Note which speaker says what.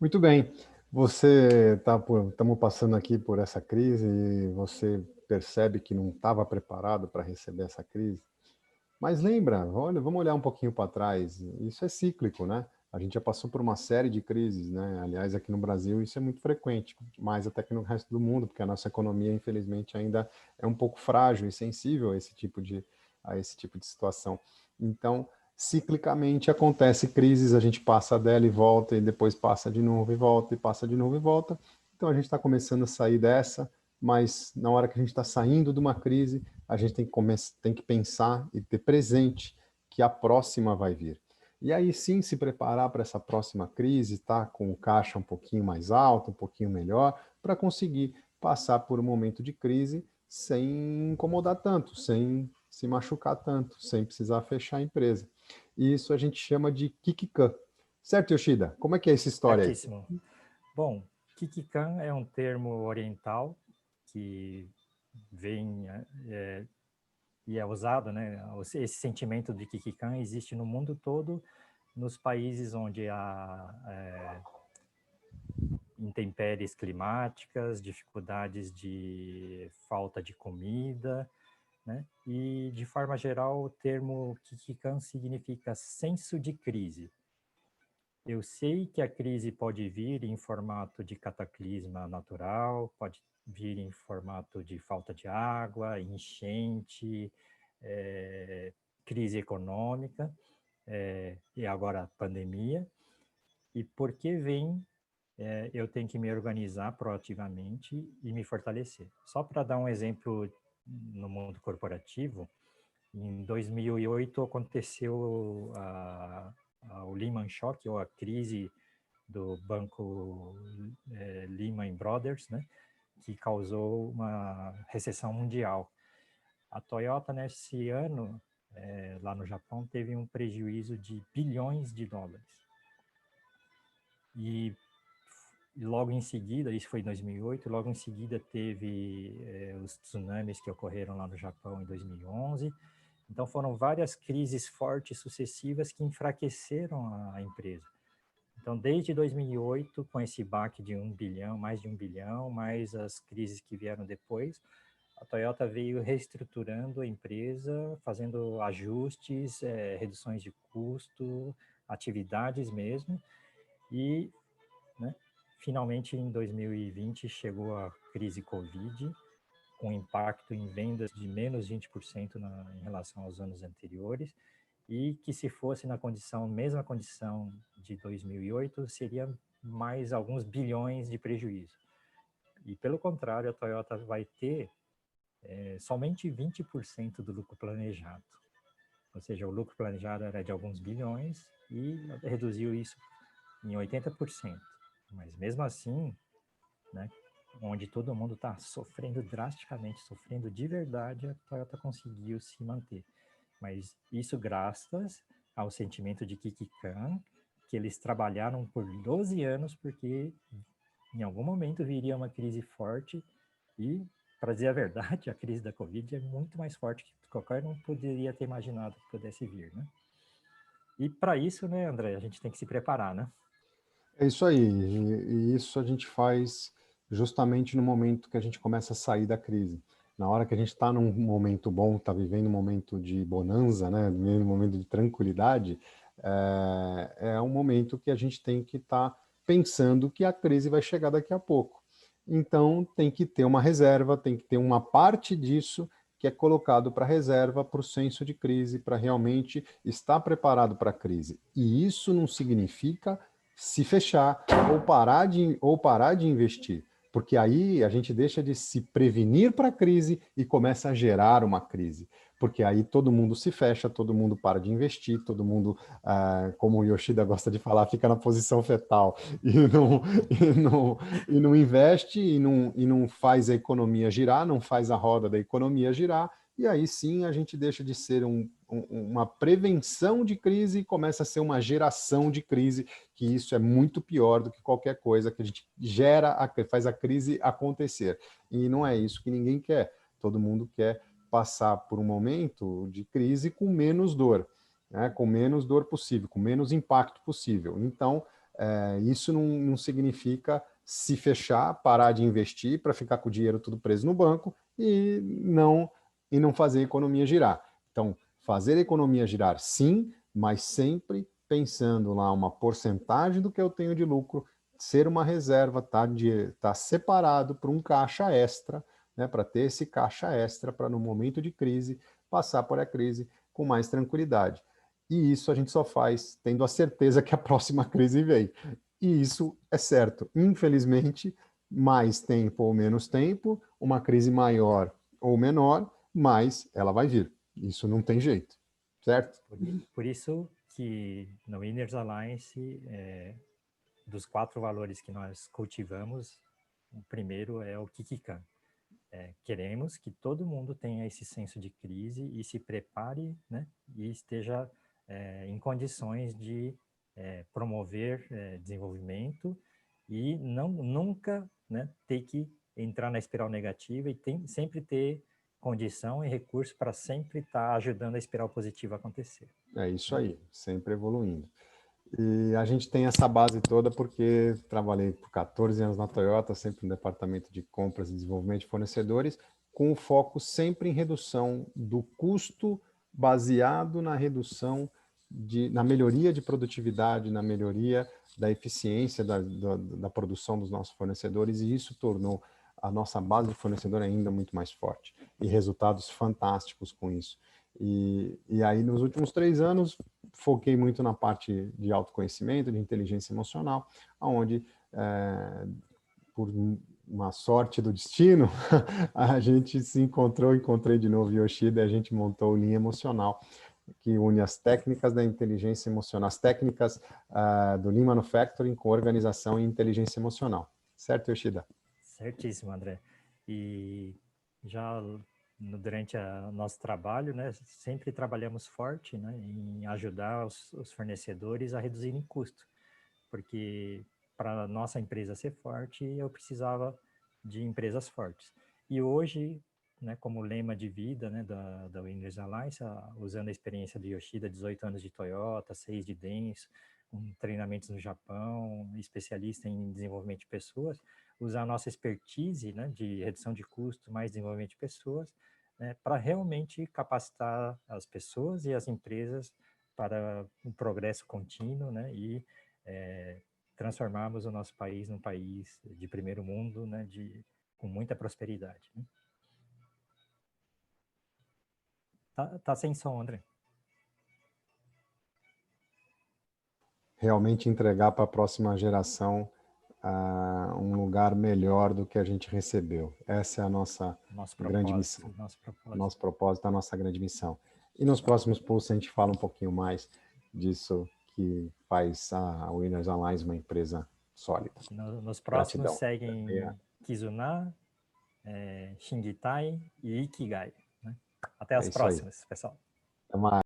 Speaker 1: Muito bem. Você estamos passando aqui por essa crise e você percebe que não estava preparado para receber essa crise. Mas lembra, olha, vamos olhar um pouquinho para trás. Isso é cíclico, né? A gente já passou por uma série de crises, né? Aliás, aqui no Brasil isso é muito frequente, mais até que no resto do mundo, porque a nossa economia, infelizmente, ainda é um pouco frágil e sensível a esse tipo de situação. Então, ciclicamente acontece crises, a gente passa dela e volta, e depois passa de novo e volta, e passa de novo e volta. Então, a gente está começando a sair dessa, mas na hora que a gente está saindo de uma crise, a gente tem que pensar e ter presente que a próxima vai vir. E aí sim se preparar para essa próxima crise, tá com o caixa um pouquinho mais alto, um pouquinho melhor, para conseguir passar por um momento de crise sem incomodar tanto, sem se machucar tanto, sem precisar fechar a empresa. E isso a gente chama de Kikikan. Certo, Yoshida? Como é que é essa história aí?
Speaker 2: Certíssimo. Bom, Kikikan é um termo oriental que vem e é usado, né? Esse sentimento de Kikikan existe no mundo todo, nos países onde há intempéries climáticas, dificuldades de falta de comida, né? E, de forma geral, o termo Kikikan significa senso de crise. Eu sei que a crise pode vir em formato de cataclisma natural, pode vir em formato de falta de água, enchente, crise econômica, e agora pandemia. E porque vem, eu tenho que me organizar proativamente e me fortalecer. Só para dar um exemplo no mundo corporativo, em 2008 aconteceu o Lehman Shock, ou a crise do banco Lehman Brothers, né, que causou uma recessão mundial. A Toyota, nesse ano, lá no Japão, teve um prejuízo de bilhões de dólares. E logo em seguida, isso foi em 2008, logo em seguida teve os tsunamis que ocorreram lá no Japão em 2011. Então foram várias crises fortes sucessivas que enfraqueceram a empresa. Então, desde 2008, com esse baque de 1 bilhão, mais de 1 bilhão, mais as crises que vieram depois, a Toyota veio reestruturando a empresa, fazendo ajustes, reduções de custo, atividades mesmo, e, né, finalmente em 2020 chegou a crise Covid, com impacto em vendas de menos 20% em relação aos anos anteriores, e que se fosse na mesma condição de 2008, seria mais alguns bilhões de prejuízo. E pelo contrário, a Toyota vai ter somente 20% do lucro planejado. Ou seja, o lucro planejado era de alguns bilhões e reduziu isso em 80%. Mas mesmo assim, né, onde todo mundo está sofrendo drasticamente, sofrendo de verdade, a Toyota conseguiu se manter. Mas isso graças ao sentimento de Kikikan, que eles trabalharam por 12 anos, porque em algum momento viria uma crise forte e, para dizer a verdade, a crise da Covid é muito mais forte que qualquer um poderia ter imaginado que pudesse vir, né? E para isso, né, André, a gente tem que se preparar, né?
Speaker 1: É isso aí, e isso a gente faz justamente no momento que a gente começa a sair da crise. Na hora que a gente está num momento bom, está vivendo um momento de bonança, né, um momento de tranquilidade, é um momento que a gente tem que estar pensando que a crise vai chegar daqui a pouco. Então tem que ter uma reserva, tem que ter uma parte disso que é colocado para reserva, para o senso de crise, para realmente estar preparado para a crise. E isso não significa se fechar ou parar de investir, porque aí a gente deixa de se prevenir para a crise e começa a gerar uma crise, porque aí todo mundo se fecha, todo mundo para de investir, todo mundo, como o Yoshida gosta de falar, fica na posição fetal e não investe e não faz a economia girar, não faz a roda da economia girar, e aí sim a gente deixa de ser uma prevenção de crise e começa a ser uma geração de crise, que isso é muito pior do que qualquer coisa que a gente faz a crise acontecer. E não é isso que ninguém quer. Todo mundo quer passar por um momento de crise com menos dor, né? Com menos dor possível, com menos impacto possível. Então, Isso não significa se fechar, parar de investir para ficar com o dinheiro tudo preso no banco e não fazer a economia girar. Então, fazer a economia girar sim, mas sempre pensando lá uma porcentagem do que eu tenho de lucro, ser uma reserva, tá separado para um caixa extra, né, para ter esse caixa extra para no momento de crise, passar por a crise com mais tranquilidade. E isso a gente só faz tendo a certeza que a próxima crise vem. E isso é certo. Infelizmente, mais tempo ou menos tempo, uma crise maior ou menor, mas ela vai vir. Isso não tem jeito, certo?
Speaker 2: Por isso que no Winners Alliance, dos 4 valores que nós cultivamos, o primeiro é o Kikikan. Queremos que todo mundo tenha esse senso de crise e se prepare, né, e esteja em condições de promover desenvolvimento e nunca, né, ter que entrar na espiral negativa e sempre ter condição e recurso para sempre estar ajudando a espiral positiva a acontecer.
Speaker 1: É isso aí, sempre evoluindo. E a gente tem essa base toda porque trabalhei por 14 anos na Toyota, sempre no departamento de compras e desenvolvimento de fornecedores, com o foco sempre em redução do custo baseado na redução na melhoria de produtividade, na melhoria da eficiência da produção dos nossos fornecedores, e isso tornou a nossa base de fornecedor ainda muito mais forte, e resultados fantásticos com isso. E aí, nos últimos 3 anos, foquei muito na parte de autoconhecimento, de inteligência emocional, onde, por uma sorte do destino, a gente se encontrei de novo Yoshida, e a gente montou o Linha Emocional, que une as técnicas da inteligência emocional, as técnicas do Lean Manufacturing com organização e inteligência emocional. Certo, Yoshida?
Speaker 2: Certíssimo, André. E já durante o nosso trabalho, né, sempre trabalhamos forte, né, em ajudar os fornecedores a reduzirem custo, porque para a nossa empresa ser forte, eu precisava de empresas fortes. E hoje, né, como lema de vida, né, da Winners Alliance, usando a experiência do Yoshida, 18 anos de Toyota, 6 de Denso, treinamentos no Japão, especialista em desenvolvimento de pessoas, usar a nossa expertise, né, de redução de custo, mais desenvolvimento de pessoas, né, para realmente capacitar as pessoas e as empresas para um progresso contínuo, né, e transformarmos o nosso país num país de primeiro mundo, né, com muita prosperidade. Né? Tá sem som, André.
Speaker 1: Realmente entregar para a próxima geração um lugar melhor do que a gente recebeu. Essa é a nossa grande missão. Nosso propósito, a nossa grande missão. E nos próximos pulsos a gente fala um pouquinho mais disso que faz a Winners Alliance uma empresa sólida.
Speaker 2: Nos próximos seguem Kizuna, Shingitai e Ikigai. Né? Até as próximas, pessoal.
Speaker 1: Até mais.